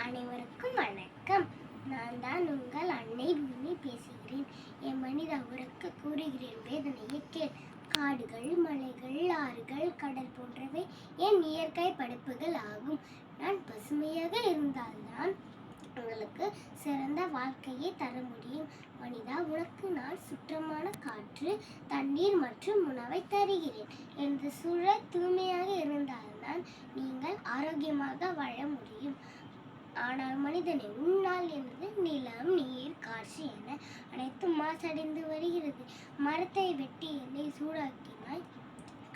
அனைவருக்கும் வணக்கம். நான் தான் உங்கள் அன்னை பூமி பேசுகிறேன். என் மனித உறக்க கூறுகிறேன், வேதனையை கேள். காடுகள், மலைகள், ஆறுகள், கடல் போன்றவை என் இயற்கை படைப்புகள் ஆகும். நான் பசுமையாக இருந்தால்தான் உங்களுக்கு சிறந்த வாழ்க்கையை தர முடியும். மனிதா, உனக்கு நான் சுற்றமான காற்று, தண்ணீர் மற்றும் உணவை தருகிறேன். எனது சூழல் தூய்மையாக இருந்தால்தான் நீங்கள் ஆரோக்கியமாக வாழ முடியும். ஆனால் மனிதனை, உன்னால் எனது நிலம், நீர், காற்று என அனைத்தும் மாசடைந்து வருகிறது. மரத்தை வெட்டி எண்ணெய் சூடாக்கினாய்,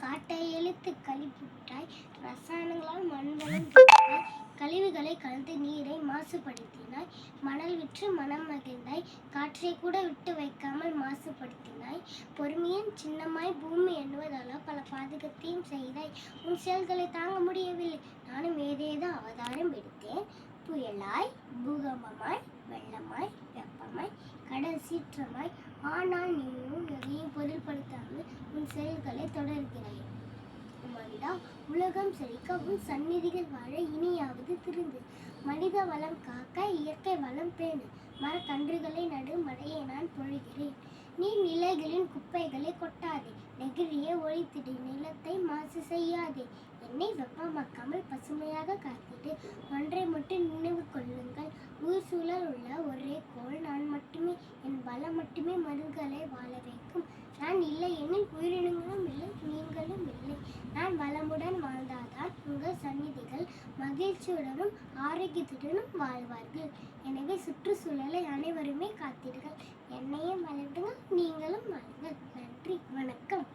காட்டை எலித்து கழிப்புட்டாய், ரசாயனங்களால் மண்வளம் கெடுத்தாய், கழிவுகளை கலந்து நீரை மாசுபடுத்தினாய், மணல் விற்று மனம் மகிழ்ந்தாய், காற்றை கூட விட்டு வைக்காமல் மாசுபடுத்தினாய், பொறுமையின் சின்னமாய் பூமி எண்ணுவதால பல பாதகத்தையும் செய்தாய். உன் செயல்களை தாங்க முடியவில்லை. நானும் ஏதேதோ அவதாரம் எடுத்தேன். புயலாய், பூகம்பமாய், வெள்ளமாய், வெப்பமாய், கடல் சீற்றமாய். ஆனால் நீயும் எதையும் பொருள்படுத்தாமல் உன் செயல்களை தொடர்கிறாய். மனிதா, உலகம் செழிக்க உன் சந்நிதிகள் வாழ இனியாவது திருந்து. மனித வளம் காக்க இயற்கை வளம் பேணு. மரக்கன்றுகளை நடு, மழையை நான் பொழிகிறேன். நீர் நிலைகளின் குப்பைகளை கொட்டாதே. நெகிழியை ஒழித்திடு, நிலத்தை மாசு செய்யாதே. என்னை வெப்பமாக்காமல் பசுமையாக காத்திடு. ஒன்றை மட்டும் நினைவு கொள்ளுங்கள், ஊர் சூழல் உள்ள ஒரே கோள் நான் மட்டுமே. என் பலம் மட்டுமே மனிதர்களை வாழ வைக்கும். நான் இல்லை எனில் உயிரினங்களும் இல்லை, நீங்களும் இல்லை. நான் வளமுடன் வாழ்ந்தால்தான் உங்கள் சந்நிதிகள் மகிழ்ச்சியுடனும் ஆரோக்கியத்துடனும் வாழ்வார்கள். எனவே சுற்றுச்சூழலை அனைவருமே காத்தீர்கள். என்னையும் வளர்த்துங்கள், நீங்களும் வாழுங்கள். நன்றி, வணக்கம்.